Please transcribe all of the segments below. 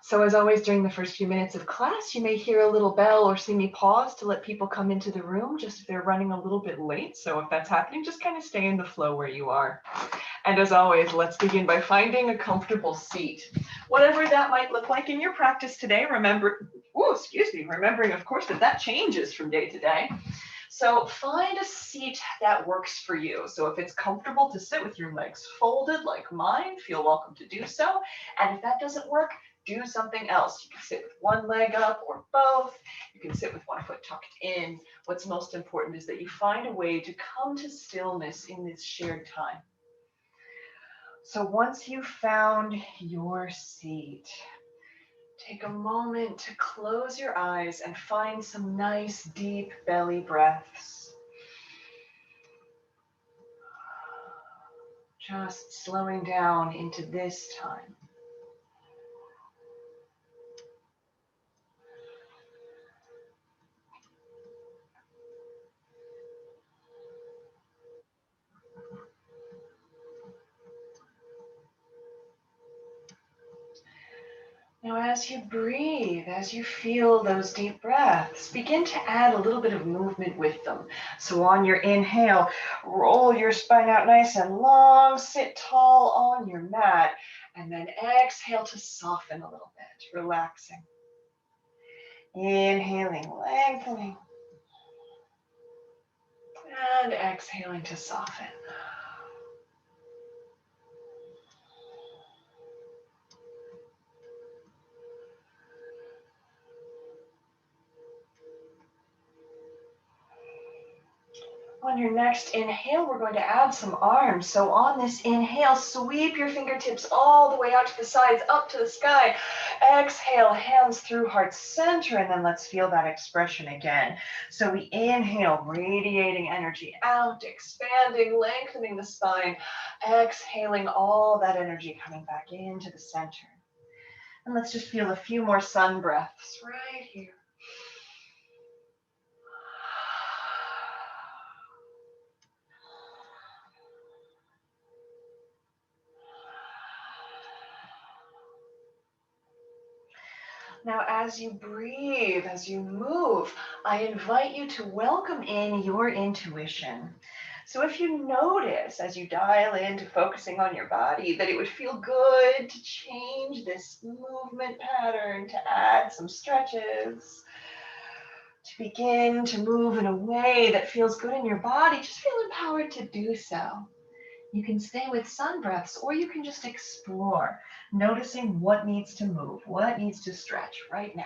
So as always, during the first few minutes of class, you may hear a little bell or see me pause to let people come into the room just if they're running a little bit late. So if that's happening, just kind of stay in the flow where you are. And as always, let's begin by finding a comfortable seat. Whatever that might look like in your practice today, remembering of course that changes from day to day. So find a seat that works for you. So if it's comfortable to sit with your legs folded like mine, feel welcome to do so. And if that doesn't work, do something else. You can sit with one leg up or both. You can sit with one foot tucked in. What's most important is that you find a way to come to stillness in this shared time. So once you've found your seat, take a moment to close your eyes and find some nice deep belly breaths. Just slowing down into this time. Now, as you breathe, as you feel those deep breaths, begin to add a little bit of movement with them. So on your inhale, roll your spine out nice and long, sit tall on your mat, and then exhale to soften a little bit, relaxing. Inhaling, lengthening, and exhaling to soften. On your next inhale, we're going to add some arms. So on this inhale, sweep your fingertips all the way out to the sides, up to the sky. Exhale, hands through heart center, and then let's feel that expression again. So we inhale, radiating energy out, expanding, lengthening the spine. Exhaling all that energy coming back into the center. And let's just feel a few more sun breaths right here. Now, as you breathe, as you move, I invite you to welcome in your intuition. So if you notice as you dial into focusing on your body that it would feel good to change this movement pattern, to add some stretches, to begin to move in a way that feels good in your body, just feel empowered to do so. You can stay with sun breaths, or you can just explore, noticing what needs to move, what needs to stretch right now.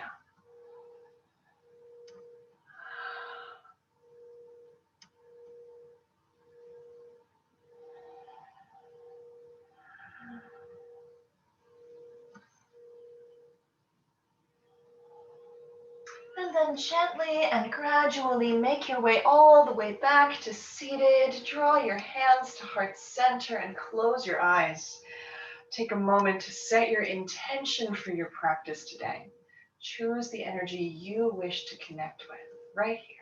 And then gently and gradually make your way all the way back to seated. Draw your hands to heart center and close your eyes. Take a moment to set your intention for your practice today. Choose the energy you wish to connect with right here.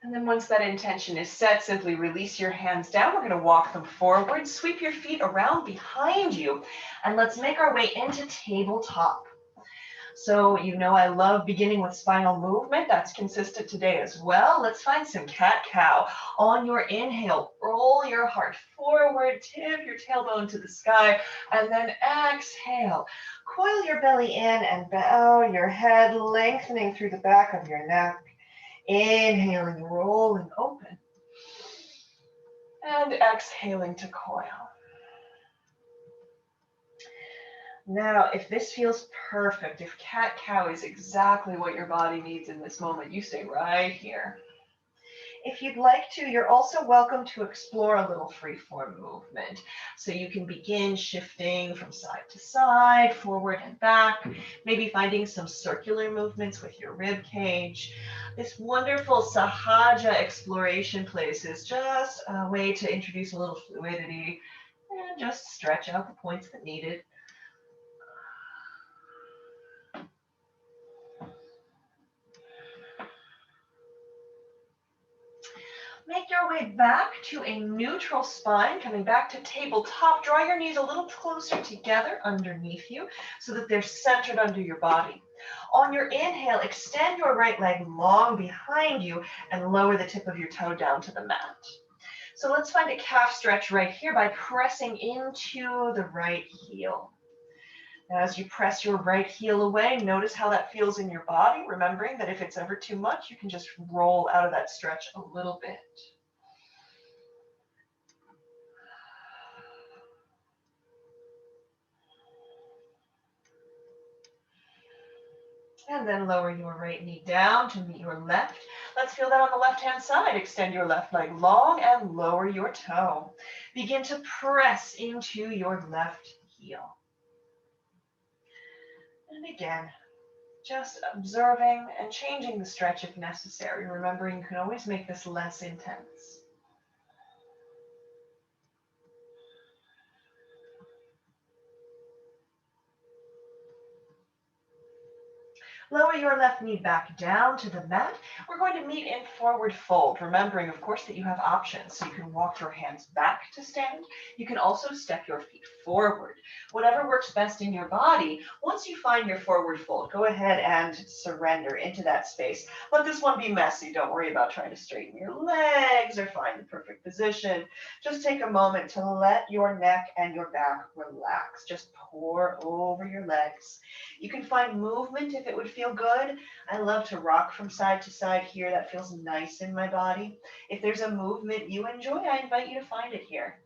And then once that intention is set, simply release your hands down. We're going to walk them forward, sweep your feet around behind you, and let's make our way into tabletop. So you know I love beginning with spinal movement. That's consistent today as well. Let's find some cat-cow. On your inhale, roll your heart forward, tip your tailbone to the sky, and then exhale. Coil your belly in and bow your head, lengthening through the back of your neck. Inhaling, rolling open. And exhaling to coil. Now, if this feels perfect, if cat-cow is exactly what your body needs in this moment, you stay right here. If you'd like to, you're also welcome to explore a little free-form movement. So you can begin shifting from side to side, forward and back, maybe finding some circular movements with your rib cage. This wonderful Sahaja exploration place is just a way to introduce a little fluidity and just stretch out the points that need it. Make your way back to a neutral spine, coming back to tabletop. Draw your knees a little closer together underneath you so that they're centered under your body. On your inhale, extend your right leg long behind you and lower the tip of your toe down to the mat. So let's find a calf stretch right here by pressing into the right heel. Now, as you press your right heel away, notice how that feels in your body, remembering that if it's ever too much, you can just roll out of that stretch a little bit. And then lower your right knee down to meet your left. Let's feel that on the left-hand side. Extend your left leg long and lower your toe. Begin to press into your left heel. And again, just observing and changing the stretch if necessary, remembering you can always make this less intense. Lower your left knee back down to the mat. We're going to meet in forward fold, remembering, of course, that you have options. So you can walk your hands back to stand. You can also step your feet forward. Whatever works best in your body. Once you find your forward fold, go ahead and surrender into that space. Let this one be messy. Don't worry about trying to straighten your legs or find the perfect position. Just take a moment to let your neck and your back relax. Just pour over your legs. You can find movement if it would feel good. I love to rock from side to side here. That feels nice in my body. If there's a movement you enjoy, I invite you to find it here.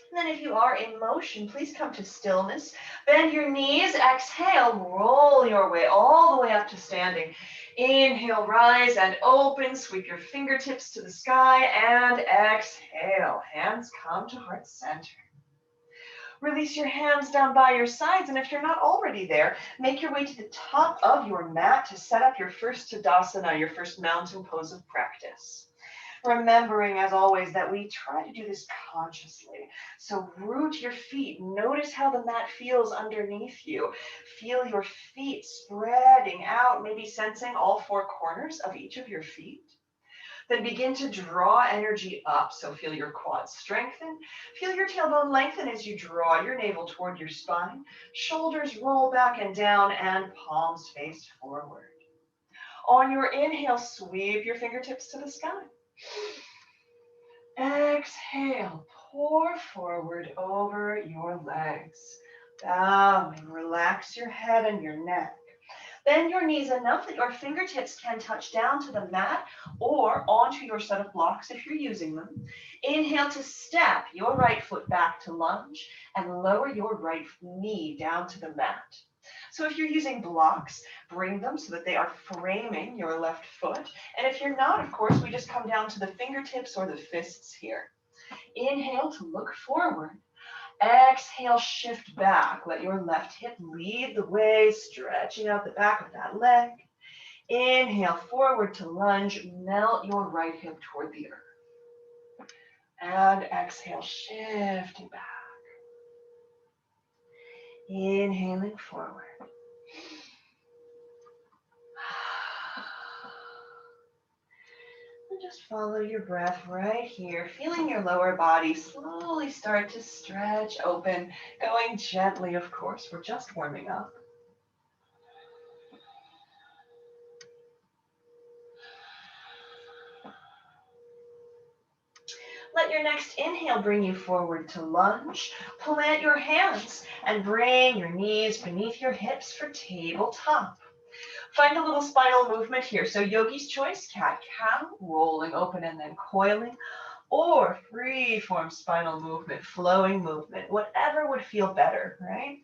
And then if you are in motion, please come to stillness. Bend your knees. Exhale, roll your way all the way up to standing. Inhale, rise and open. Sweep your fingertips to the sky and exhale. Hands come to heart center. Release your hands down by your sides, and if you're not already there, make your way to the top of your mat to set up your first Tadasana, your first mountain pose of practice. Remembering, as always, that we try to do this consciously. So root your feet. Notice how the mat feels underneath you. Feel your feet spreading out, maybe sensing all four corners of each of your feet. Then begin to draw energy up. So feel your quads strengthen. Feel your tailbone lengthen as you draw your navel toward your spine. Shoulders roll back and down and palms face forward. On your inhale, sweep your fingertips to the sky. Exhale, pour forward over your legs. Bowing, relax your head and your neck. Bend your knees enough that your fingertips can touch down to the mat or onto your set of blocks if you're using them. Inhale to step your right foot back to lunge and lower your right knee down to the mat. So if you're using blocks, bring them so that they are framing your left foot. And if you're not, of course, we just come down to the fingertips or the fists here. Inhale to look forward. Exhale, shift back. Let your left hip lead the way, stretching out the back of that leg. Inhale, forward to lunge. Melt your right hip toward the earth. And exhale, shifting back. Inhaling forward. And just follow your breath right here, feeling your lower body slowly start to stretch open, going gently, of course. We're just warming up. Let your next inhale bring you forward to lunge. Plant your hands and bring your knees beneath your hips for tabletop. Find a little spinal movement here. So yogi's choice, cat-cow, rolling open and then coiling, or free-form spinal movement, flowing movement, whatever would feel better, right?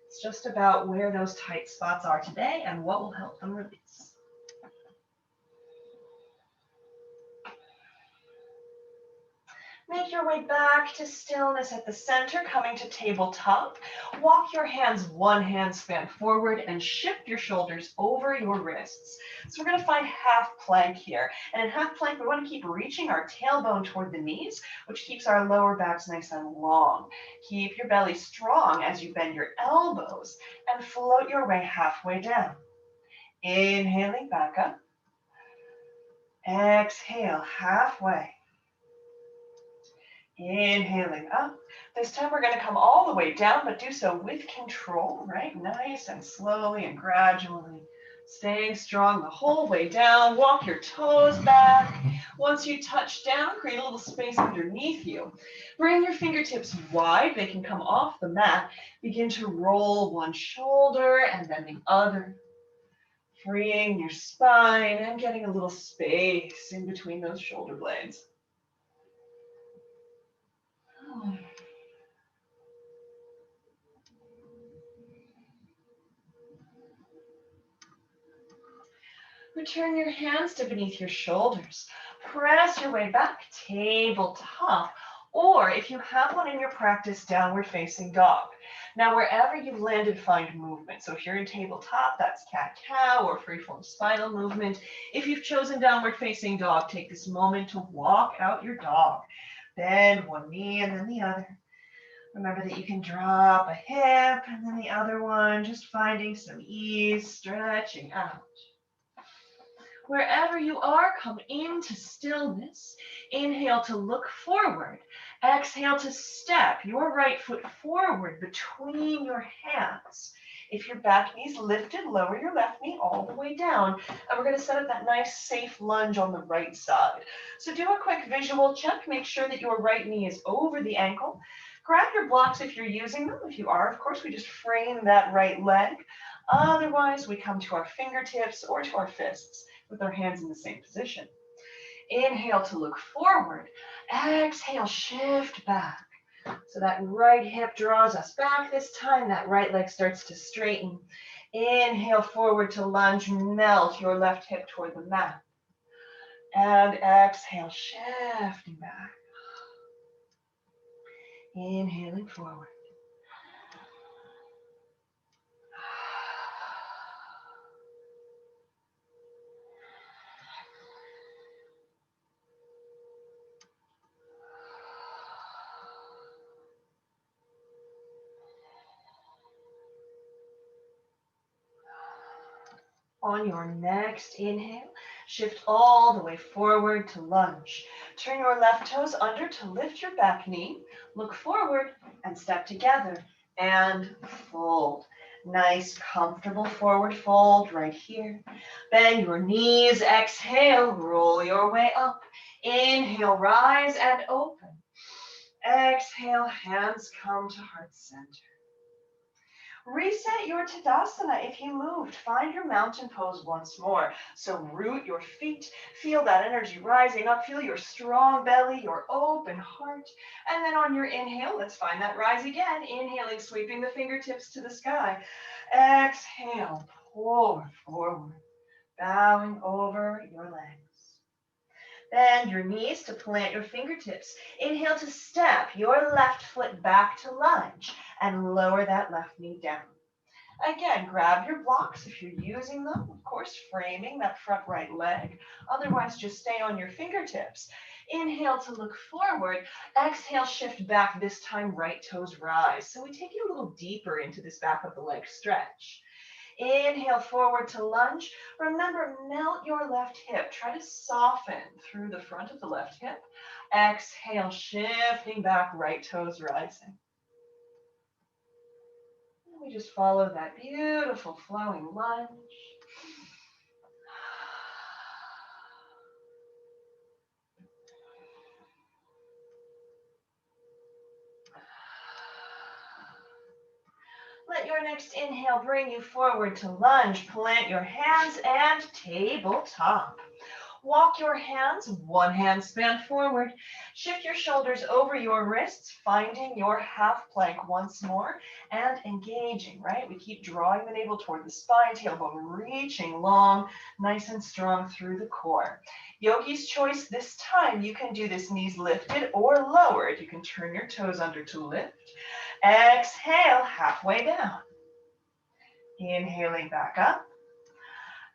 It's just about where those tight spots are today and what will help them release. Make your way back to stillness at the center, coming to tabletop. Walk your hands one handspan forward and shift your shoulders over your wrists. So we're going to find half plank here. And in half plank, we want to keep reaching our tailbone toward the knees, which keeps our lower backs nice and long. Keep your belly strong as you bend your elbows and float your way halfway down. Inhaling back up. Exhale, halfway. Inhaling up. This time we're going to come all the way down, but do so with control, right? Nice and slowly and gradually. Staying strong the whole way down. Walk your toes back. Once you touch down, create a little space underneath you. Bring your fingertips wide. They can come off the mat. Begin to roll one shoulder and then the other. Freeing your spine and getting a little space in between those shoulder blades. Return your hands to beneath your shoulders. Press your way back, tabletop. Or if you have one in your practice, downward facing dog. Now, wherever you've landed, find movement. So if you're in tabletop, that's cat-cow or free-form spinal movement. If you've chosen downward facing dog, take this moment to walk out your dog. Bend one knee and then the other. Remember that you can drop a hip and then the other one, just finding some ease, stretching out. Wherever you are, come into stillness. Inhale to look forward. Exhale to step your right foot forward between your hands. If your back knee's lifted, lower your left knee all the way down. And we're going to set up that nice safe lunge on the right side. So do a quick visual check. Make sure that your right knee is over the ankle. Grab your blocks if you're using them. If you are, of course, we just frame that right leg. Otherwise, we come to our fingertips or to our fists with our hands in the same position. Inhale to look forward. Exhale, shift back. So that right hip draws us back this time. That right leg starts to straighten. Inhale forward to lunge. Melt your left hip toward the mat. And exhale, shifting back. Inhaling forward. On your next inhale, shift all the way forward to lunge. Turn your left toes under to lift your back knee. Look forward and step together and fold. Nice, comfortable forward fold right here. Bend your knees, exhale, roll your way up. Inhale, rise and open. Exhale, hands come to heart center. Reset your Tadasana if you moved. Find your mountain pose once more. So root your feet. Feel that energy rising up. Feel your strong belly, your open heart. And then on your inhale, let's find that rise again. Inhaling, sweeping the fingertips to the sky. Exhale, pour forward, bowing over your legs. Bend your knees to plant your fingertips. Inhale to step your left foot back to lunge and lower that left knee down. Again, grab your blocks if you're using them. Of course, framing that front right leg. Otherwise, just stay on your fingertips. Inhale to look forward. Exhale, shift back. This time, right toes rise. So we take it a little deeper into this back of the leg stretch. Inhale forward to lunge. Remember, melt your left hip. Try to soften through the front of the left hip. Exhale, shifting back, right toes rising. And we just follow that beautiful flowing lunge. Let your next inhale bring you forward to lunge. Plant your hands and tabletop. Walk your hands, one hand span forward. Shift your shoulders over your wrists, finding your half plank once more and engaging, right? We keep drawing the navel toward the spine, tailbone reaching long, nice and strong through the core. Yogi's choice this time. You can do this knees lifted or lowered. You can turn your toes under to lift. Exhale, halfway down. Inhaling back up.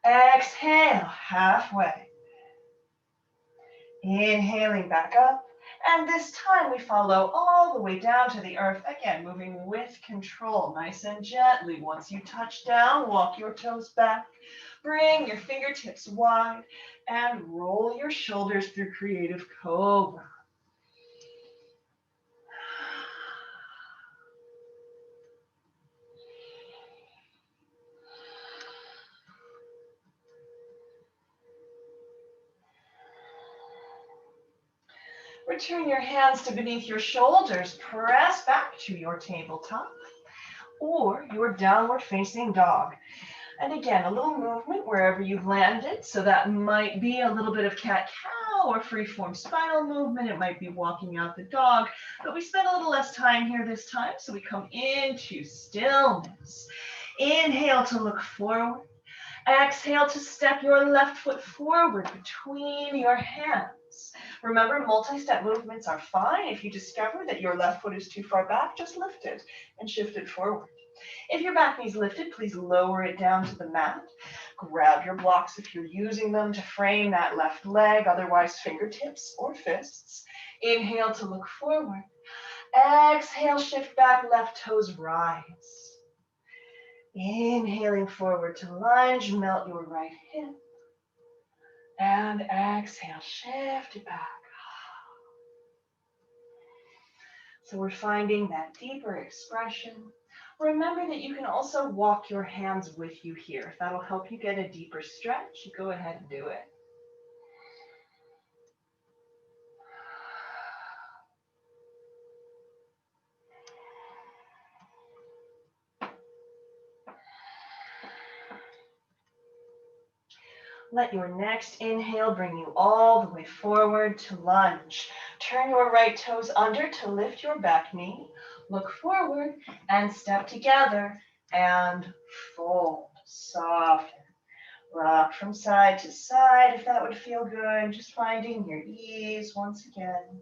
Exhale, halfway. Inhaling back up. And this time we follow all the way down to the earth. Again, moving with control, nice and gently. Once you touch down, walk your toes back. Bring your fingertips wide and roll your shoulders through creative cobra. Return your hands to beneath your shoulders. Press back to your tabletop or your downward facing dog. And again, a little movement wherever you've landed. So that might be a little bit of cat-cow or free-form spinal movement. It might be walking out the dog. But we spend a little less time here this time. So we come into stillness. Inhale to look forward. Exhale to step your left foot forward between your hands. Remember, multi-step movements are fine. If you discover that your left foot is too far back, just lift it and shift it forward. If your back knee's lifted, please lower it down to the mat. Grab your blocks if you're using them to frame that left leg, otherwise fingertips or fists. Inhale to look forward. Exhale, shift back, left toes rise. Inhaling forward to lunge, melt your right hip. And exhale, shift it back. So we're finding that deeper expression. Remember that you can also walk your hands with you here. If that'll help you get a deeper stretch, you go ahead and do it. Let your next inhale bring you all the way forward to lunge. Turn your right toes under to lift your back knee. Look forward and step together and fold. Soften. Rock from side to side if that would feel good. Just finding your ease once again.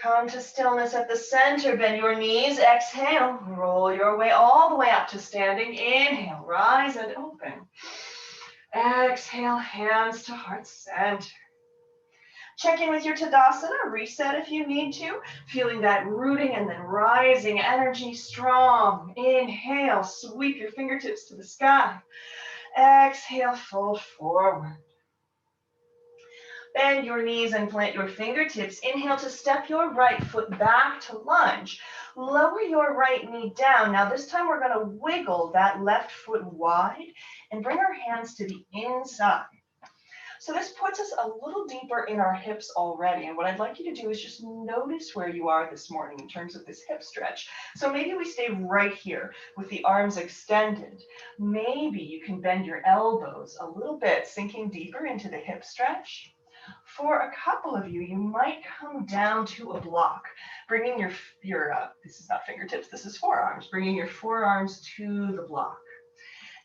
Come to stillness at the center. Bend your knees. Exhale. Roll your way all the way up to standing. Inhale. Rise and open. Exhale, hands to heart center. Check in with your Tadasana, reset if you need to. Feeling that rooting and then rising energy strong. Inhale, sweep your fingertips to the sky. Exhale, fold forward. Bend your knees and plant your fingertips. Inhale to step your right foot back to lunge. Lower your right knee down. Now this time we're going to wiggle that left foot wide and bring our hands to the inside. So this puts us a little deeper in our hips already. And what I'd like you to do is just notice where you are this morning in terms of this hip stretch. So maybe we stay right here with the arms extended. Maybe you can bend your elbows a little bit, sinking deeper into the hip stretch. For a couple of you, you might come down to a block, bringing your this is not fingertips, this is forearms, bringing your forearms to the block.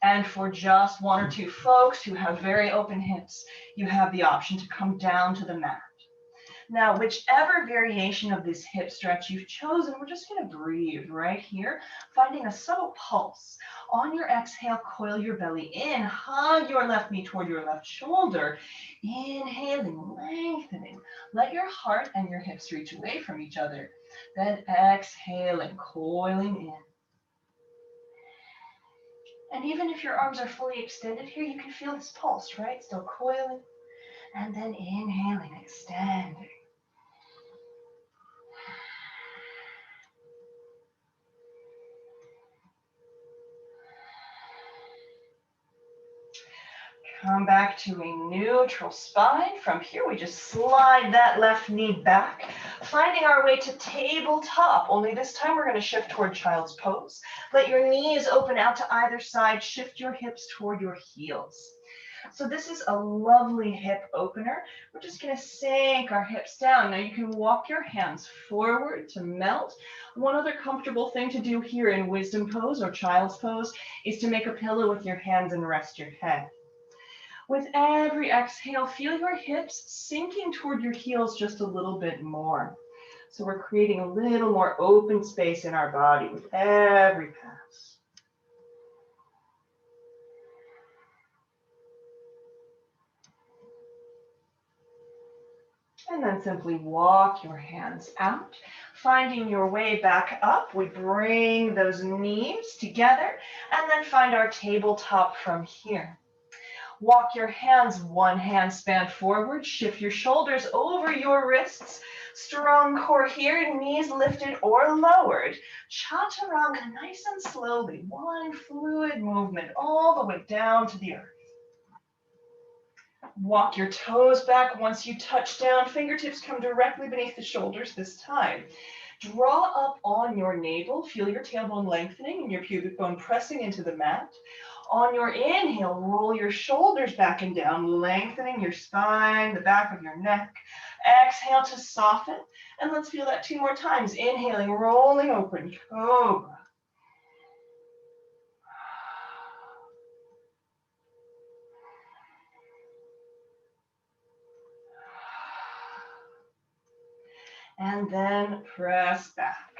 And for just one or two folks who have very open hips, you have the option to come down to the mat. Now, whichever variation of this hip stretch you've chosen, we're just going to breathe right here, finding a subtle pulse. On your exhale, coil your belly in, hug your left knee toward your left shoulder. Inhaling, lengthening. Let your heart and your hips reach away from each other. Then exhaling, coiling in. And even if your arms are fully extended here, you can feel this pulse, right? Still coiling. And then inhaling, extending. Come back to a neutral spine. From here, we just slide that left knee back, finding our way to tabletop. Only this time, we're going to shift toward child's pose. Let your knees open out to either side. Shift your hips toward your heels. So this is a lovely hip opener. We're just going to sink our hips down. Now you can walk your hands forward to melt. One other comfortable thing to do here in wisdom pose or child's pose is to make a pillow with your hands and rest your head. With every exhale, feel your hips sinking toward your heels just a little bit more. So we're creating a little more open space in our body with every pass. And then simply walk your hands out. Finding your way back up, we bring those knees together and then find our tabletop from here. Walk your hands one hand span forward, shift your shoulders over your wrists. Strong core here, knees lifted or lowered. Chaturanga, nice and slowly, one fluid movement all the way down to the earth. Walk your toes back once you touch down. Fingertips come directly beneath the shoulders this time. Draw up on your navel. Feel your tailbone lengthening and your pubic bone pressing into the mat. On your inhale, roll your shoulders back and down, lengthening your spine, the back of your neck. Exhale to soften. And let's feel that 2 more times. Inhaling, rolling open, cobra. And then press back.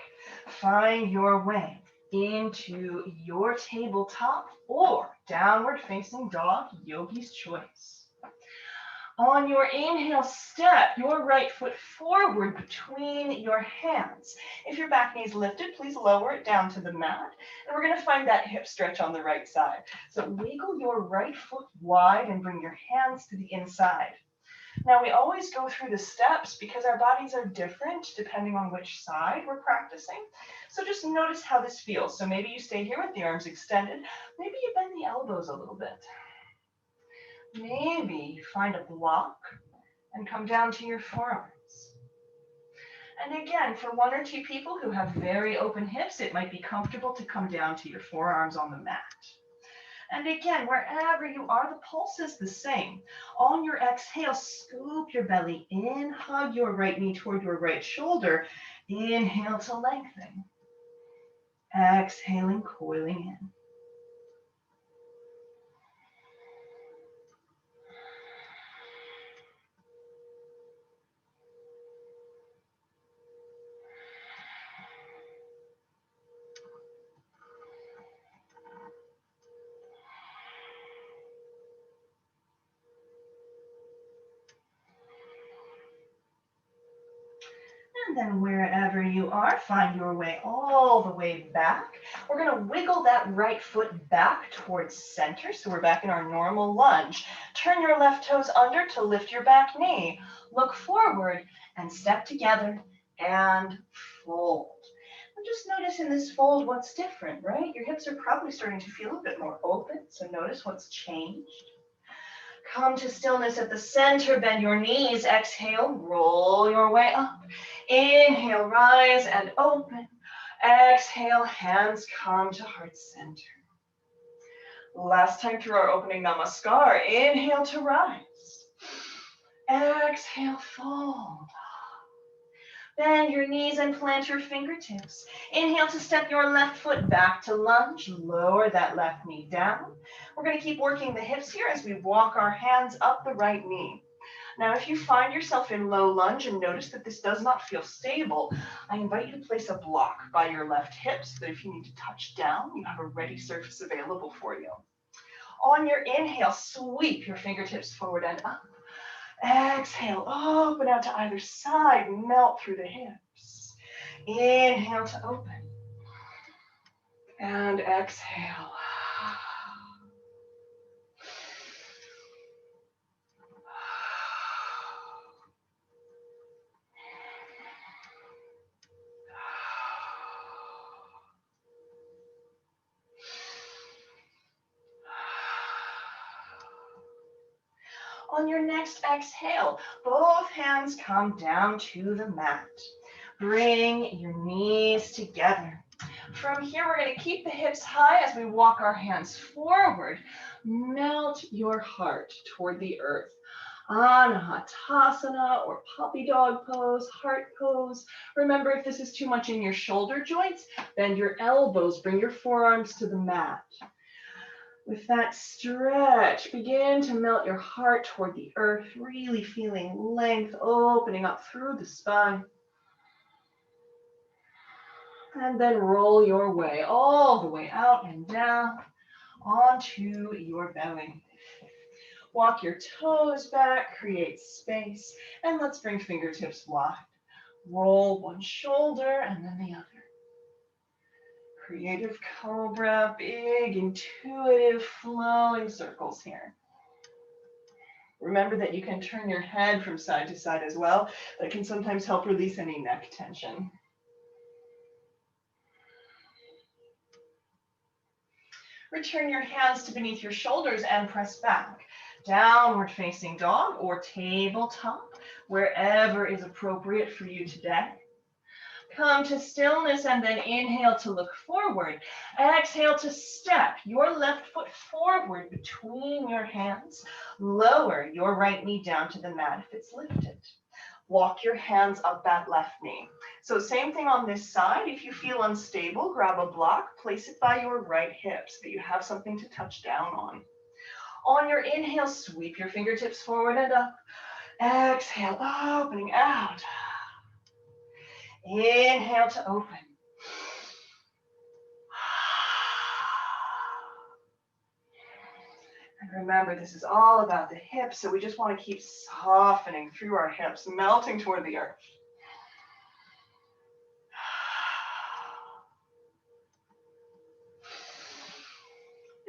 Find your way into your tabletop or downward facing dog, yogi's choice. On your inhale, step your right foot forward between your hands. If your back knee is lifted, please lower it down to the mat. And we're going to find that hip stretch on the right side. So wiggle your right foot wide and bring your hands to the inside. Now, we always go through the steps because our bodies are different depending on which side we're practicing. So just notice how this feels. So maybe you stay here with the arms extended. Maybe you bend the elbows a little bit. Maybe find a block and come down to your forearms. And again, for 1 or 2 people who have very open hips, it might be comfortable to come down to your forearms on the mat. And again, wherever you are, the pulse is the same. On your exhale, scoop your belly in, hug your right knee toward your right shoulder. Inhale to lengthen. Exhaling, coiling in. And then wherever you are, find your way all the way back. We're going to wiggle that right foot back towards center. So we're back in our normal lunge. Turn your left toes under to lift your back knee. Look forward and step together and fold. And just notice in this fold what's different, right? Your hips are probably starting to feel a bit more open. So notice what's changed. Come to stillness at the center, bend your knees, exhale, roll your way up. Inhale, rise and open. Exhale, hands come to heart center. Last time through our opening namaskar, inhale to rise. Exhale, fold. Bend your knees and plant your fingertips. Inhale to step your left foot back to lunge. Lower that left knee down. We're going to keep working the hips here as we walk our hands up the right knee. Now, if you find yourself in low lunge and notice that this does not feel stable, I invite you to place a block by your left hip so that if you need to touch down, you have a ready surface available for you. On your inhale, sweep your fingertips forward and up. Exhale, open out to either side, melt through the hips. Inhale to open. And exhale. On your next exhale, both hands come down to the mat. Bring your knees together. From here, we're going to keep the hips high as we walk our hands forward. Melt your heart toward the earth. Anahatasana or puppy dog pose, heart pose. Remember, if this is too much in your shoulder joints, bend your elbows, bring your forearms to the mat. With that stretch, begin to melt your heart toward the earth, really feeling length opening up through the spine. And then roll your way all the way out and down onto your belly. Walk your toes back, create space, and let's bring fingertips wide. Roll one shoulder and then the other. Creative cobra, big, intuitive, flowing circles here. Remember that you can turn your head from side to side as well. That can sometimes help release any neck tension. Return your hands to beneath your shoulders and press back. Downward facing dog or tabletop, wherever is appropriate for you today. Come to stillness and then inhale to look forward. Exhale to step your left foot forward between your hands. Lower your right knee down to the mat if it's lifted. Walk your hands up that left knee. So same thing on this side. If you feel unstable, grab a block, place it by your right hip so that you have something to touch down on. On your inhale, sweep your fingertips forward and up. Exhale, opening out. Inhale to open. And remember, this is all about the hips, so we just want to keep softening through our hips, melting toward the earth.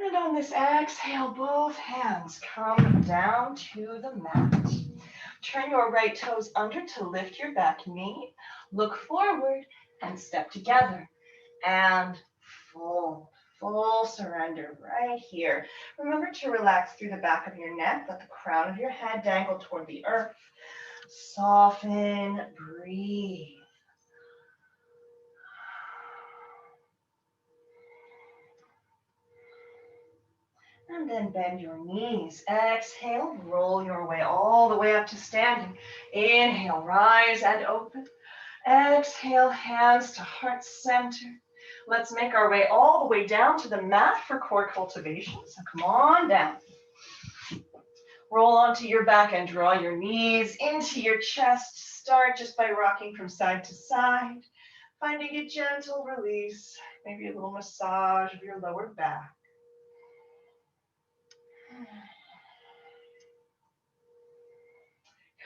And on this exhale, both hands come down to the mat. Turn your right toes under to lift your back knee. Look forward and step together. And fold. Full surrender right here. Remember to relax through the back of your neck. Let the crown of your head dangle toward the earth. Soften, breathe. And then bend your knees. Exhale, roll your way all the way up to standing. Inhale, rise and open. Exhale, hands to heart center. Let's make our way all the way down to the mat for core cultivation. So come on down. Roll onto your back and draw your knees into your chest. Start just by rocking from side to side, finding a gentle release, maybe a little massage of your lower back.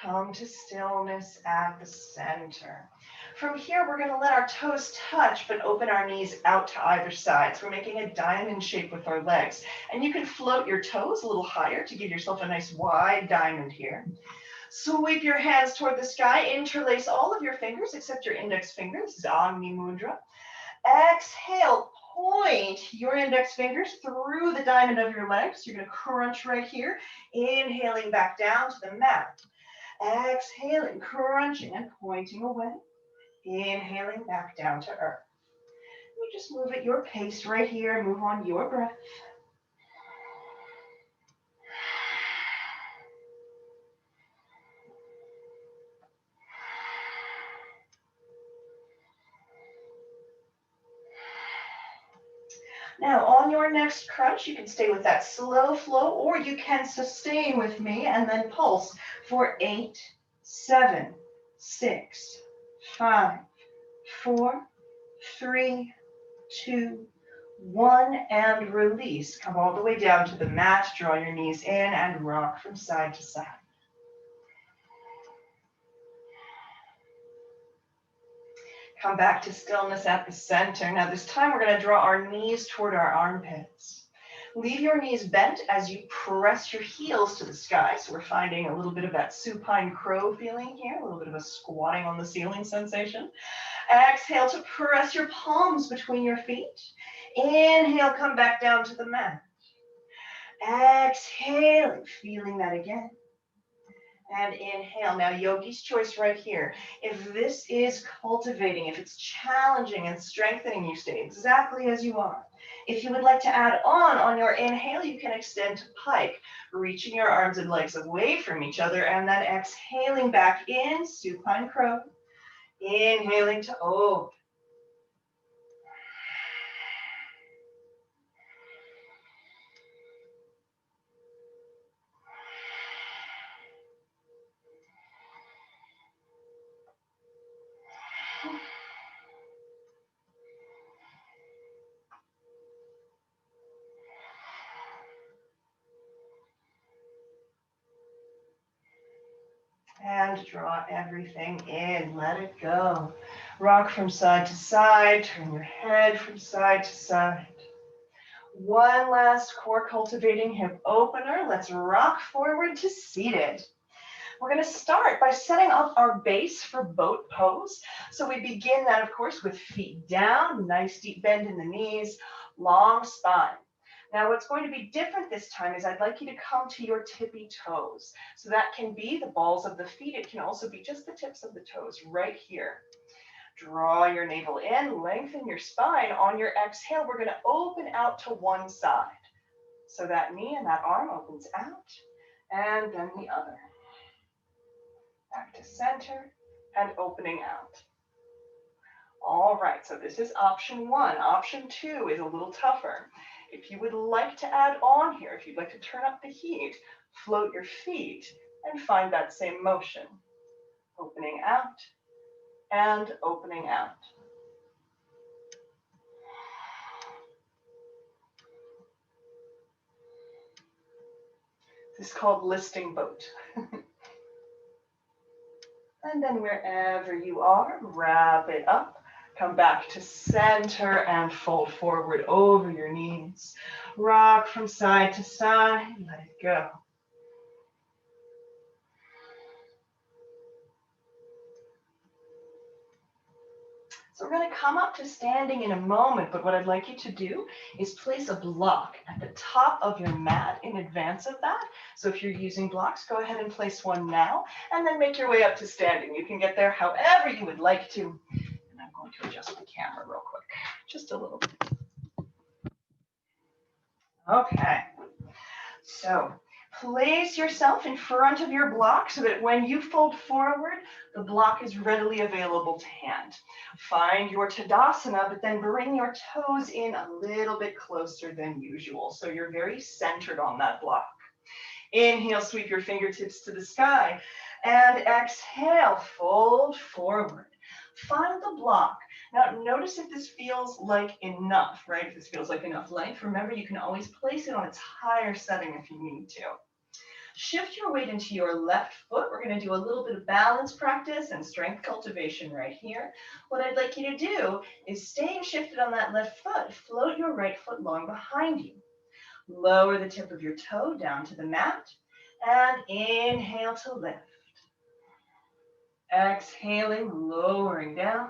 Come to stillness at the center. From here, we're going to let our toes touch, but open our knees out to either side. So we're making a diamond shape with our legs. And you can float your toes a little higher to give yourself a nice wide diamond here. Sweep your hands toward the sky. Interlace all of your fingers except your index finger. This is Agni Mudra. Exhale, point your index fingers through the diamond of your legs. You're going to crunch right here. Inhaling back down to the mat. Exhaling, crunching and pointing away. Inhaling back down to earth. You just move at your pace right here. Move on your breath. Now, on your next crunch, you can stay with that slow flow, or you can sustain with me and then pulse for 8, 7, 6, 5, 4, 3, 2, 1, and release. Come all the way down to the mat. Draw your knees in and rock from side to side. Come back to stillness at the center. Now this time we're going to draw our knees toward our armpits. Leave your knees bent as you press your heels to the sky. So we're finding a little bit of that supine crow feeling here, a little bit of a squatting on the ceiling sensation. Exhale to press your palms between your feet. Inhale, come back down to the mat. Exhale, feeling that again. And inhale. Now, yogi's choice right here. If this is cultivating, if it's challenging and strengthening, you stay exactly as you are. If you would like to add on your inhale, you can extend to pike, reaching your arms and legs away from each other, and then exhaling back in, supine crow. Inhaling to open. And draw everything in. Let it go. Rock from side to side. Turn your head from side to side. One last core cultivating hip opener. Let's rock forward to seated. We're going to start by setting up our base for boat pose. So we begin that, of course, with feet down, nice deep bend in the knees, long spine. Now what's going to be different this time is I'd like you to come to your tippy toes. So that can be the balls of the feet. It can also be just the tips of the toes right here. Draw your navel in, lengthen your spine. On your exhale, we're going to open out to one side. So that knee and that arm opens out, and then the other. Back to center and opening out. All right, so this is option one. Option two is a little tougher. If you would like to add on here, if you'd like to turn up the heat, float your feet and find that same motion. Opening out and opening out. This is called listing boat. And then wherever you are, wrap it up. Come back to center and fold forward over your knees. Rock from side to side, let it go. So we're going to come up to standing in a moment, but what I'd like you to do is place a block at the top of your mat in advance of that. So if you're using blocks, go ahead and place one now, and then make your way up to standing. You can get there however you would like to. And I'm going to adjust the camera real quick, just a little bit. Okay, so place yourself in front of your block so that when you fold forward, the block is readily available to hand. Find your Tadasana, but then bring your toes in a little bit closer than usual. So you're very centered on that block. Inhale, sweep your fingertips to the sky. And exhale, fold forward. Find the block. Now notice if this feels like enough, right? If this feels like enough length, remember you can always place it on its higher setting if you need to. Shift your weight into your left foot. We're going to do a little bit of balance practice and strength cultivation right here. What I'd like you to do is staying shifted on that left foot. Float your right foot long behind you. Lower the tip of your toe down to the mat and inhale to lift. Exhaling, lowering down.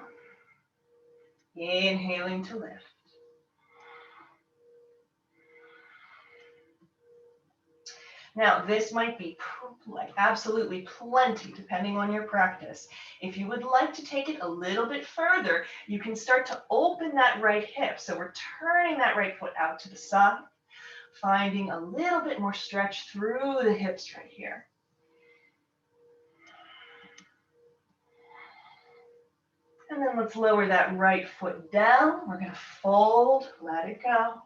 Inhaling to lift. Now, this might be like absolutely plenty, depending on your practice. If you would like to take it a little bit further, you can start to open that right hip. So we're turning that right foot out to the side, finding a little bit more stretch through the hips right here. And then let's lower that right foot down. We're going to fold, let it go.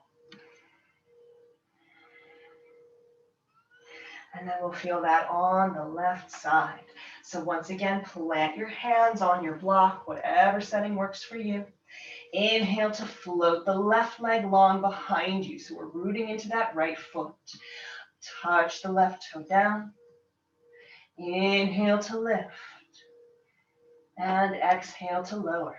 And then we'll feel that on the left side. So once again, plant your hands on your block, whatever setting works for you. Inhale to float the left leg long behind you. So we're rooting into that right foot. Touch the left toe down. Inhale to lift. And exhale to lower.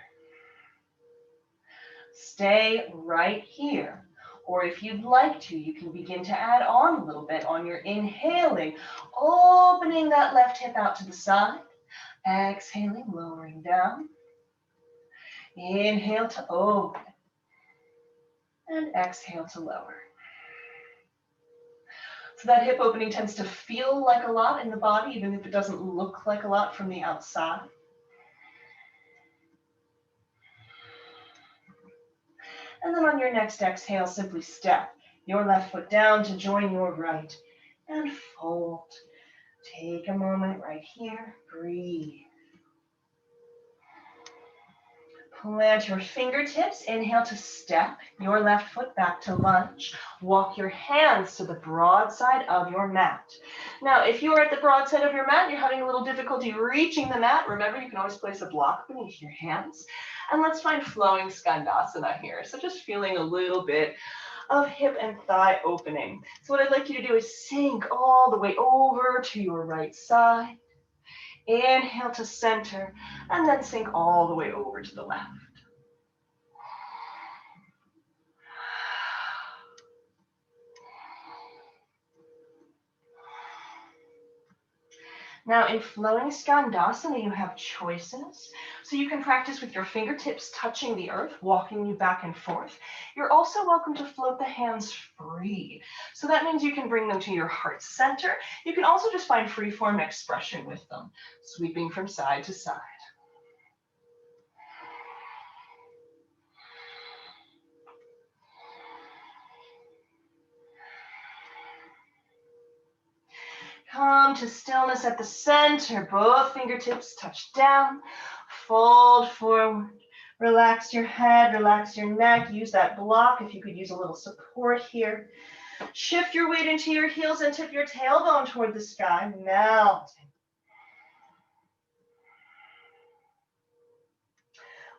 Stay right here. Or if you'd like to, you can begin to add on a little bit on your inhaling, opening that left hip out to the side. Exhaling, lowering down. Inhale to open. And exhale to lower. So that hip opening tends to feel like a lot in the body, even if it doesn't look like a lot from the outside. And then on your next exhale, simply step your left foot down to join your right and fold. Take a moment right here, breathe. Plant your fingertips, inhale to step your left foot back to lunge. Walk your hands to the broad side of your mat. Now, if you are at the broad side of your mat, you're having a little difficulty reaching the mat, remember you can always place a block beneath your hands. And let's find flowing skandasana here. So just feeling a little bit of hip and thigh opening. So what I'd like you to do is sink all the way over to your right side. Inhale to center, and then sink all the way over to the left. Now in flowing Skandasana, you have choices. So you can practice with your fingertips touching the earth, walking you back and forth. You're also welcome to float the hands free. So that means you can bring them to your heart center. You can also just find free form expression with them, sweeping from side to side. Come to stillness at the center. Both fingertips touch down. Fold forward. Relax your head, relax your neck. Use that block if you could use a little support here. Shift your weight into your heels and tip your tailbone toward the sky. Melting.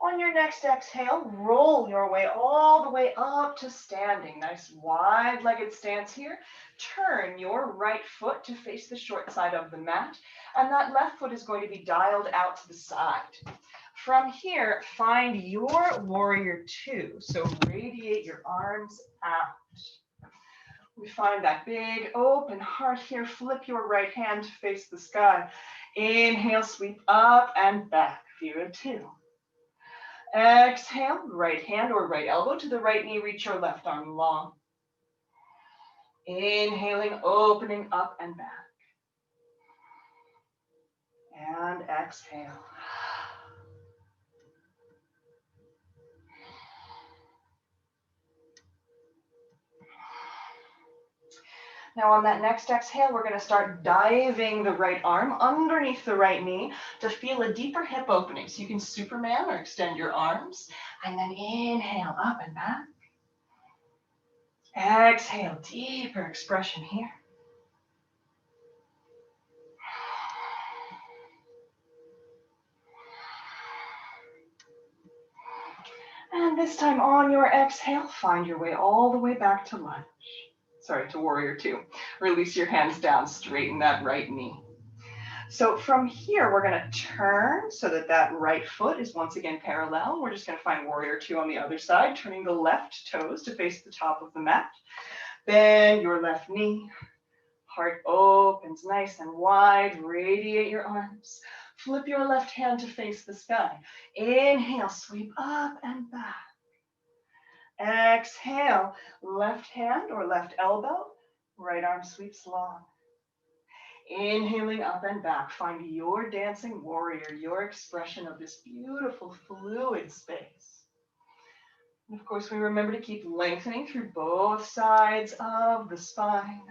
On your next exhale, roll your way all the way up to standing. Nice wide-legged stance here. Turn your right foot to face the short side of the mat, and that left foot is going to be dialed out to the side. From here, find your warrior two. So radiate your arms out. We find that big open heart here. Flip your right hand to face the sky. Inhale, sweep up and back. Vira two. Exhale, right hand or right elbow to the right knee, reach your left arm long. Inhaling, opening up and back. And exhale. Now on that next exhale, we're going to start diving the right arm underneath the right knee to feel a deeper hip opening. So you can Superman or extend your arms, and then inhale up and back. Exhale, deeper expression here. And this time on your exhale, find your way all the way back to lunge. To warrior two. Release your hands down, straighten that right knee. So from here, we're going to turn so that that right foot is once again parallel. We're just going to find warrior two on the other side, turning the left toes to face the top of the mat. Bend your left knee. Heart opens nice and wide. Radiate your arms. Flip your left hand to face the sky. Inhale, sweep up and back. Exhale, left hand or left elbow, right arm sweeps long. Inhaling up and back, find your dancing warrior, your expression of this beautiful fluid space. And of course, we remember to keep lengthening through both sides of the spine.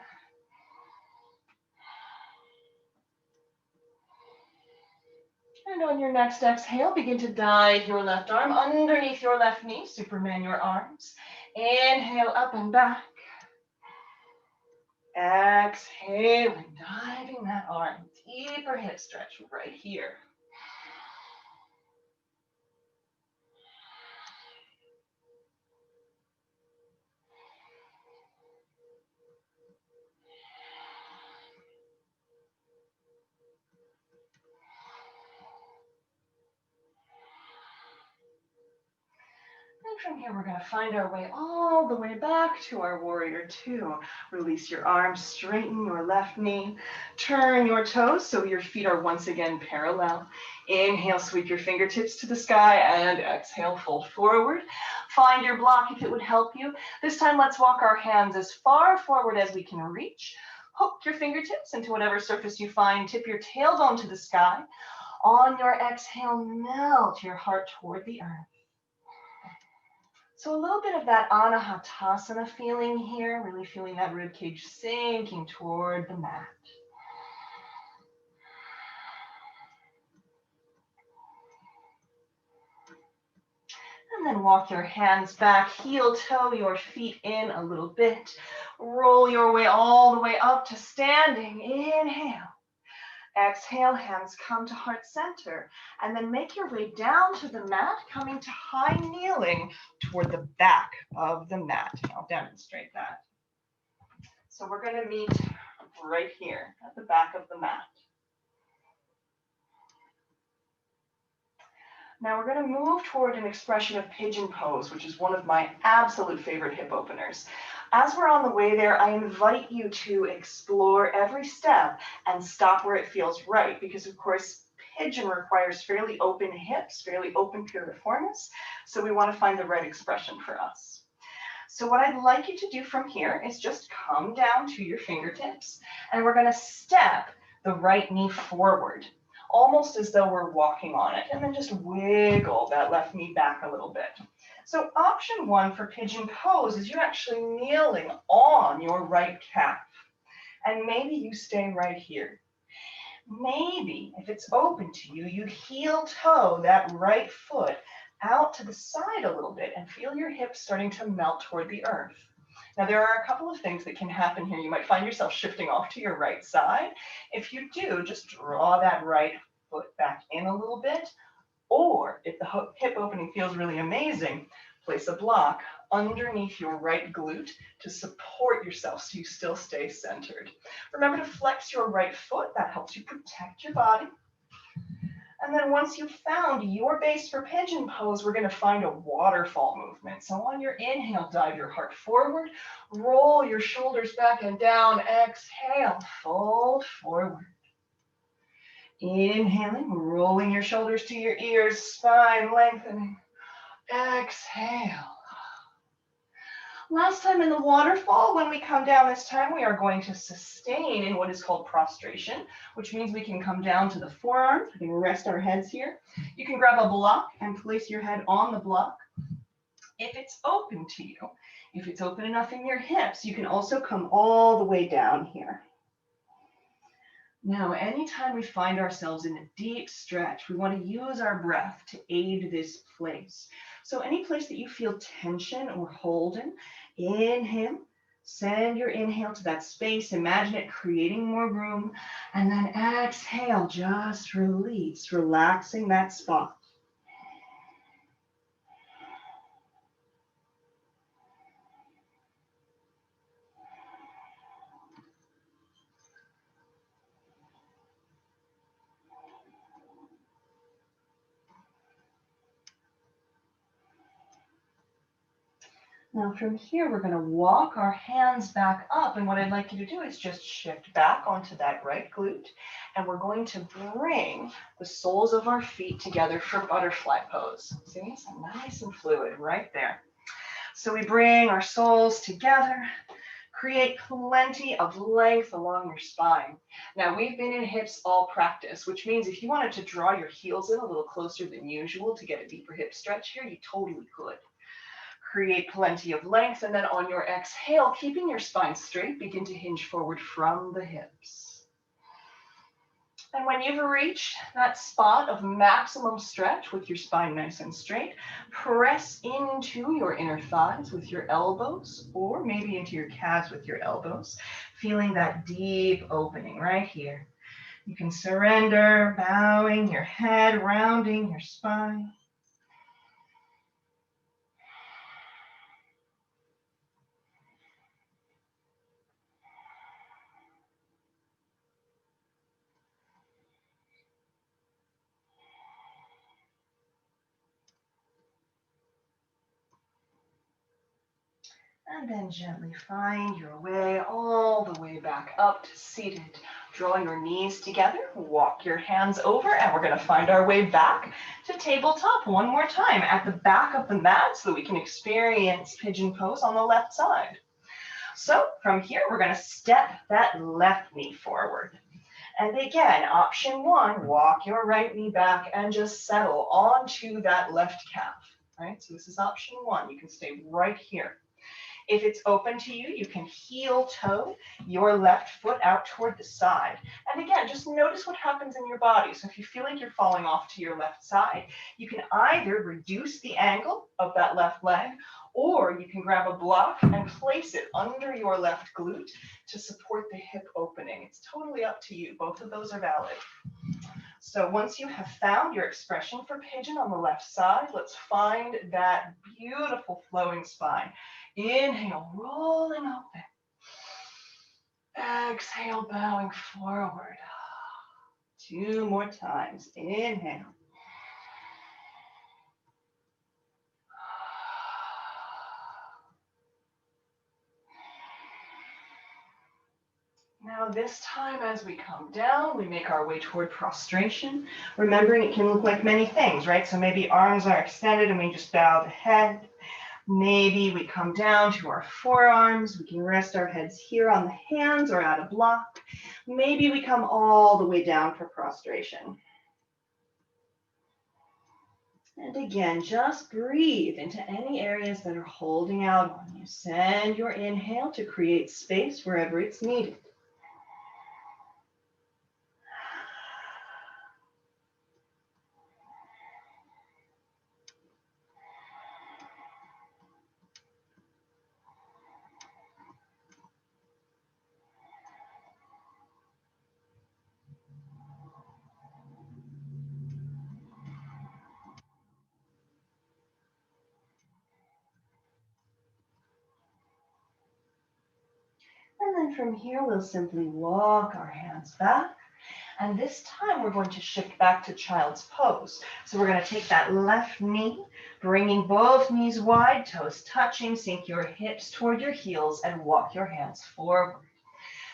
And on your next exhale, begin to dive your left arm underneath your left knee, Superman your arms. Inhale up and back. Exhaling, diving that arm, deeper hip stretch right here. And from here, we're going to find our way all the way back to our warrior two. Release your arms, straighten your left knee, turn your toes so your feet are once again parallel. Inhale, sweep your fingertips to the sky, and exhale, fold forward. Find your block if it would help you. This time, let's walk our hands as far forward as we can reach. Hook your fingertips into whatever surface you find. Tip your tailbone to the sky. On your exhale, melt your heart toward the earth. So a little bit of that Anahatasana feeling here, really feeling that ribcage sinking toward the mat. And then walk your hands back, heel toe your feet in a little bit. Roll your way all the way up to standing. Inhale. Exhale, hands come to heart center, and then make your way down to the mat, coming to high kneeling toward the back of the mat. I'll demonstrate that. So we're going to meet right here at the back of the mat. Now we're going to move toward an expression of pigeon pose, which is one of my absolute favorite hip openers. As we're on the way there, I invite you to explore every step and stop where it feels right, because of course, pigeon requires fairly open hips, fairly open piriformis, so we want to find the right expression for us. So what I'd like you to do from here is just come down to your fingertips, and we're going to step the right knee forward, almost as though we're walking on it, and then just wiggle that left knee back a little bit. So option one for pigeon pose is you're actually kneeling on your right calf, and maybe you stay right here. Maybe, if it's open to you, you heel toe that right foot out to the side a little bit and feel your hips starting to melt toward the earth. Now, there are a couple of things that can happen here. You might find yourself shifting off to your right side. If you do, just draw that right foot back in a little bit. Or if the hip opening feels really amazing, place a block underneath your right glute to support yourself so you still stay centered. Remember to flex your right foot. That helps you protect your body. And then once you've found your base for pigeon pose, we're going to find a waterfall movement. So on your inhale, dive your heart forward, roll your shoulders back and down, exhale, fold forward. Inhaling, rolling your shoulders to your ears, spine lengthening. Exhale. Last time in the waterfall, when we come down this time, we are going to sustain in what is called prostration, which means we can come down to the forearms. We can rest our heads here. You can grab a block and place your head on the block. If it's open to you, if it's open enough in your hips, you can also come all the way down here. Now, anytime we find ourselves in a deep stretch, we want to use our breath to aid this place. So any place that you feel tension or holding, inhale, send your inhale to that space, imagine it creating more room, and then exhale, just release, relaxing that spot. Now from here, we're going to walk our hands back up. And what I'd like you to do is just shift back onto that right glute. And we're going to bring the soles of our feet together for butterfly pose. See, it's nice and fluid right there. So we bring our soles together, create plenty of length along your spine. Now we've been in hips all practice, which means if you wanted to draw your heels in a little closer than usual to get a deeper hip stretch here, you totally could. Create plenty of length, and then on your exhale, keeping your spine straight, begin to hinge forward from the hips. And when you've reached that spot of maximum stretch with your spine nice and straight, press into your inner thighs with your elbows, or maybe into your calves with your elbows, feeling that deep opening right here. You can surrender, bowing your head, rounding your spine. And then gently find your way all the way back up to seated. Draw your knees together, walk your hands over, and we're going to find our way back to tabletop one more time at the back of the mat so that we can experience pigeon pose on the left side. So from here, we're going to step that left knee forward. And again, option one, walk your right knee back and just settle onto that left calf. Right? So this is option one. You can stay right here. If it's open to you, you can heel toe your left foot out toward the side. And again, just notice what happens in your body. So if you feel like you're falling off to your left side, you can either reduce the angle of that left leg, or you can grab a block and place it under your left glute to support the hip opening. It's totally up to you. Both of those are valid. So once you have found your expression for pigeon on the left side, let's find that beautiful flowing spine. Inhale, rolling open. Exhale, bowing forward. 2 more times. Inhale. this time as we come down, we make our way toward prostration. Remembering it can look like many things, right? So maybe arms are extended and we just bow the head. Maybe we come down to our forearms. We can rest our heads here on the hands or at a block. Maybe we come all the way down for prostration. And again, just breathe into any areas that are holding out on you. Send your inhale to create space wherever it's needed. And then from here, we'll simply walk our hands back. And this time we're going to shift back to child's pose. So we're going to take that left knee, bringing both knees wide, toes touching, sink your hips toward your heels and walk your hands forward.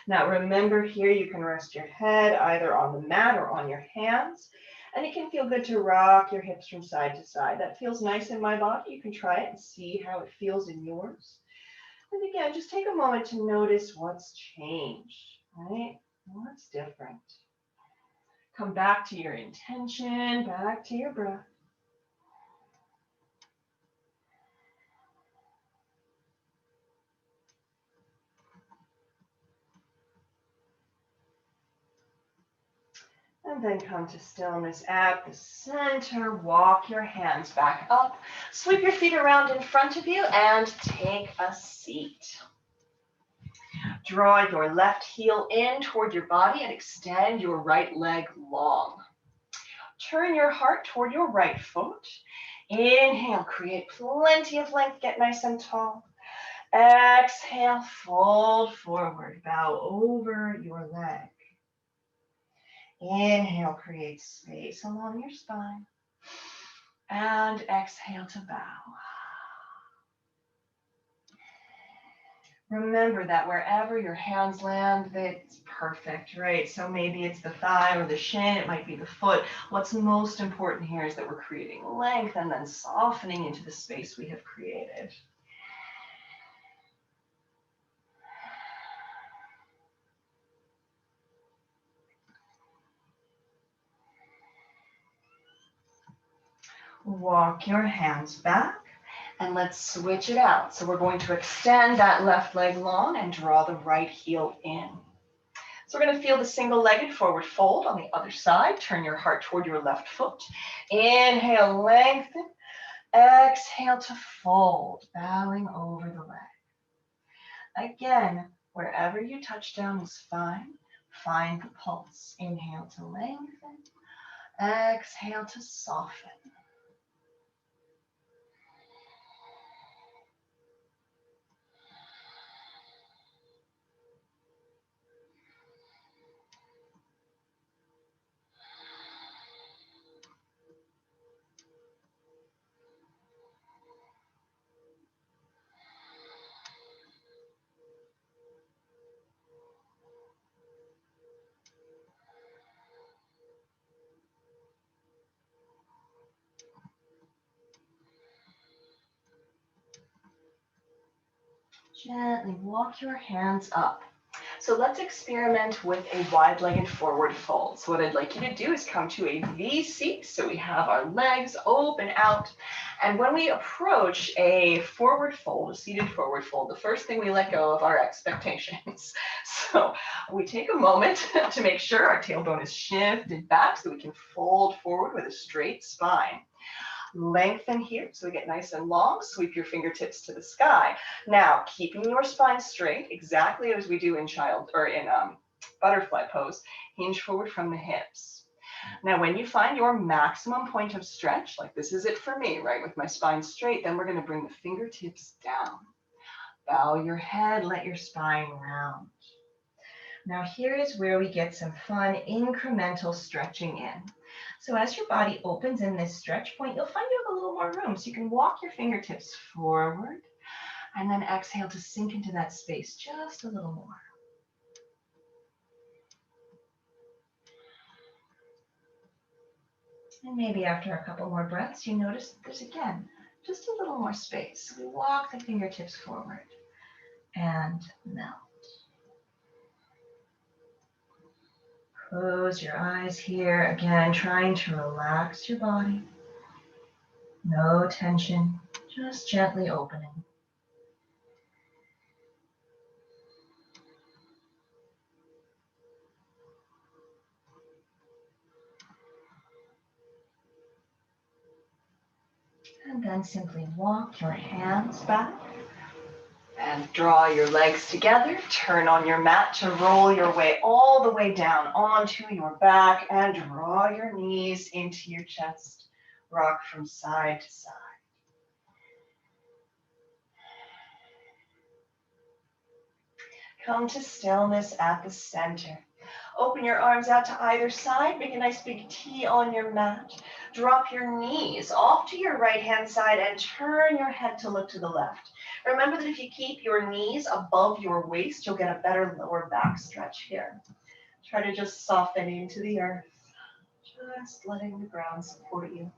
Now remember here, you can rest your head either on the mat or on your hands. And it can feel good to rock your hips from side to side. That feels nice in my body. You can try it and see how it feels in yours. And again, just take a moment to notice what's changed, right? What's different? Come back to your intention, back to your breath. And then come to stillness at the center. Walk your hands back up. Sweep your feet around in front of you and take a seat. Draw your left heel in toward your body and extend your right leg long. Turn your heart toward your right foot. Inhale, create plenty of length, get nice and tall. Exhale, fold forward, bow over your leg. Inhale, create space along your spine. And exhale to bow. Remember that wherever your hands land, it's perfect, right? So maybe it's the thigh or the shin, it might be the foot. What's most important here is that we're creating length and then softening into the space we have created. Walk your hands back and let's switch it out. So we're going to extend that left leg long and draw the right heel in. So we're going to feel the single-legged forward fold on the other side. Turn your heart toward your left foot. Inhale, lengthen. Exhale to fold, bowing over the leg. Again, wherever you touch down is fine. Find the pulse. Inhale to lengthen. Exhale to soften. Gently walk your hands up. So let's experiment with a wide-legged forward fold. So what I'd like you to do is come to a V seat. So we have our legs open out. And when we approach a forward fold, a seated forward fold, the first thing we let go of our expectations. So we take a moment to make sure our tailbone is shifted back so we can fold forward with a straight spine. Lengthen here so we get nice and long. Sweep your fingertips to the sky. Now, keeping your spine straight, exactly as we do in butterfly pose, hinge forward from the hips. Now, when you find your maximum point of stretch, like this is it for me, right, with my spine straight, then we're going to bring the fingertips down. Bow your head, let your spine round. Now, here is where we get some fun incremental stretching in. So as your body opens in this stretch point, you'll find you have a little more room. So you can walk your fingertips forward and then exhale to sink into that space just a little more. And maybe after a couple more breaths, you notice that there's again just a little more space. So we walk the fingertips forward and melt. Close your eyes here, again, trying to relax your body. No tension, just gently opening. And then simply walk your hands back and draw your legs together. Turn on your mat to roll your way all the way down onto your back and draw your knees into your chest. Rock from side to side. Come to stillness at the center. Open your arms out to either side. Make a nice big T on your mat. Drop your knees off to your right-hand side and turn your head to look to the left. Remember that if you keep your knees above your waist, you'll get a better lower back stretch here. Try to just soften into the earth, just letting the ground support you.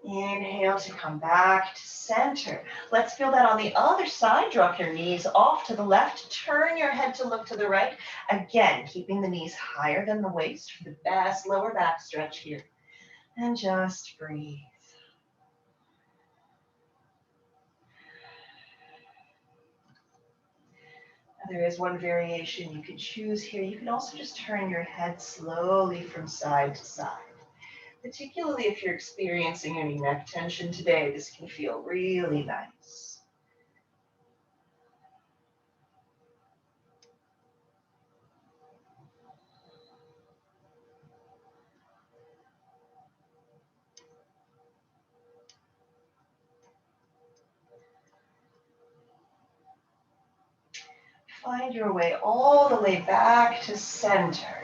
Inhale to come back to center. Let's feel that on the other side. Drop your knees off to the left. Turn your head to look to the right. Again, keeping the knees higher than the waist for the best lower back stretch here. And just breathe. There is one variation you can choose here. You can also just turn your head slowly from side to side. Particularly if you're experiencing any neck tension today, this can feel really nice. Find your way all the way back to center.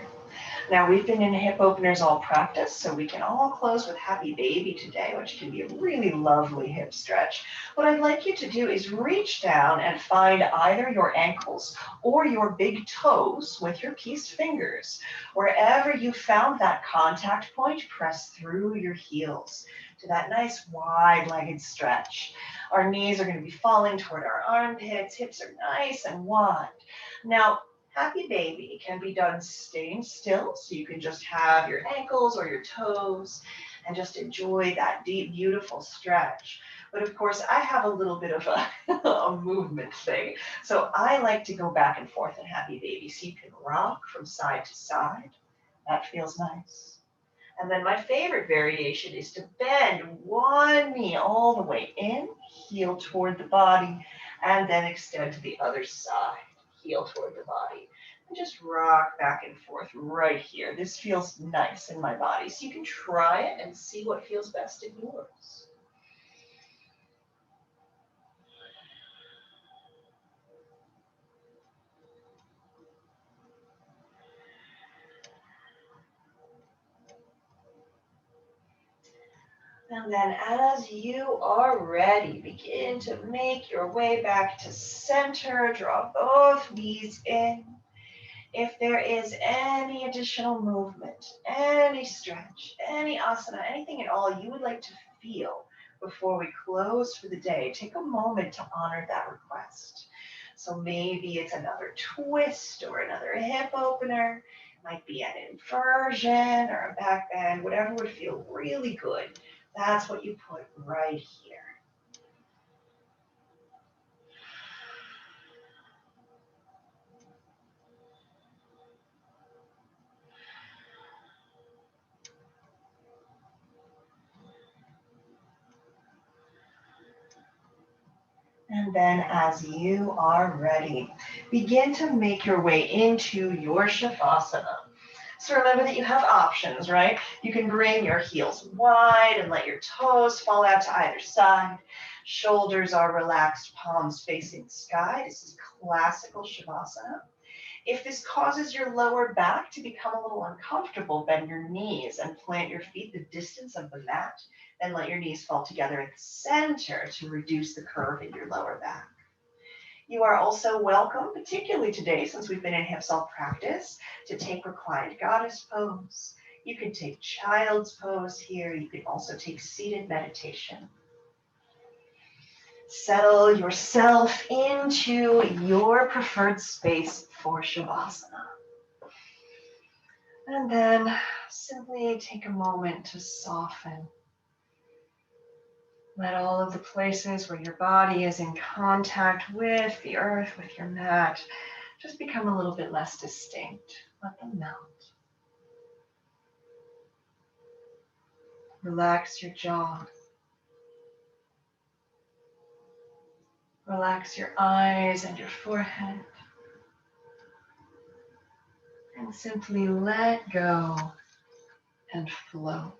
Now we've been in hip openers all practice, so we can all close with Happy Baby today, which can be a really lovely hip stretch. What I'd like you to do is reach down and find either your ankles or your big toes with your peace fingers. Wherever you found that contact point, press through your heels to that nice wide-legged stretch. Our knees are going to be falling toward our armpits, hips are nice and wide. Now, Happy Baby can be done staying still, so you can just have your ankles or your toes and just enjoy that deep, beautiful stretch. But of course, I have a little bit of a movement thing, so I like to go back and forth in Happy Baby. So you can rock from side to side. That feels nice. And then my favorite variation is to bend one knee all the way in, heel toward the body, and then extend to the other side. Heel toward the body, and just rock back and forth right here. This feels nice in my body, so you can try it and see what feels best in yours. And then as you are ready, begin to make your way back to center. Draw both knees in. If there is any additional movement, any stretch, any asana, anything at all you would like to feel before we close for the day, take a moment to honor that request. So maybe it's another twist or another hip opener. It might be an inversion or a back bend, whatever would feel really good. That's what you put right here. And then as you are ready, begin to make your way into your Shavasana. So remember that you have options, right? You can bring your heels wide and let your toes fall out to either side. Shoulders are relaxed, palms facing the sky. This is classical Shavasana. If this causes your lower back to become a little uncomfortable, bend your knees and plant your feet the distance of the mat. Then let your knees fall together at the center to reduce the curve in your lower back. You are also welcome, particularly today since we've been in hip salt practice, to take reclined goddess pose. You can take child's pose here. You can also take seated meditation. Settle yourself into your preferred space for Shavasana. And then simply take a moment to soften. Let all of the places where your body is in contact with the earth, with your mat, just become a little bit less distinct. Let them melt. Relax your jaw. Relax your eyes and your forehead. And simply let go and flow.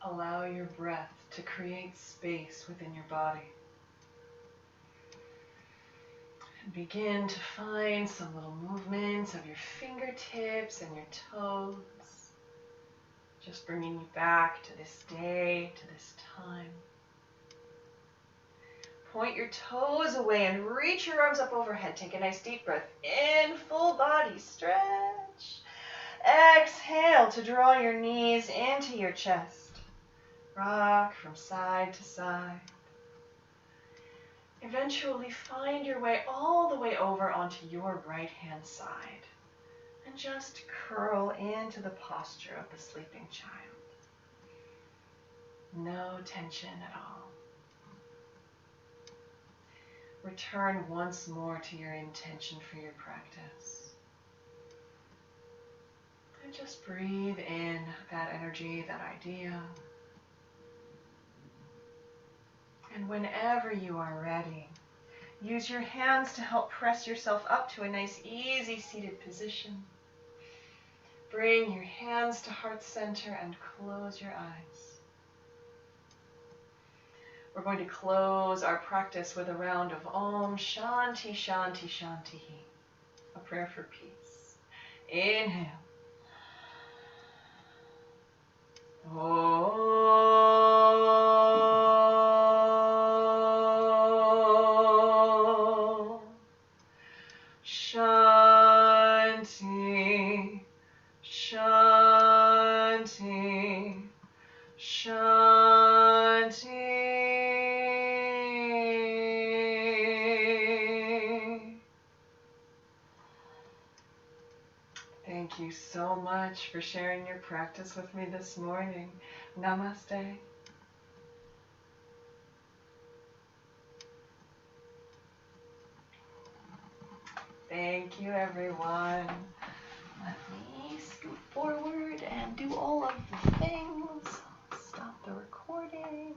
Allow your breath to create space within your body. And begin to find some little movements of your fingertips and your toes. Just bringing you back to this day, to this time. Point your toes away and reach your arms up overhead. Take a nice deep breath in, full body stretch. Exhale to draw your knees into your chest. Rock from side to side. Eventually find your way all the way over onto your right hand side. And just curl into the posture of the sleeping child. No tension at all. Return once more to your intention for your practice. And just breathe in that energy, that idea. And whenever you are ready, use your hands to help press yourself up to a nice, easy seated position. Bring your hands to heart center and close your eyes. We're going to close our practice with a round of Om Shanti Shanti Shanti, a prayer for peace. Inhale. Om Shanti Shanti, Shanti, Shanti. Thank you so much for sharing your practice with me this morning. Namaste. Thank you, everyone. Let me scoot forward and do all of the things. Stop the recording.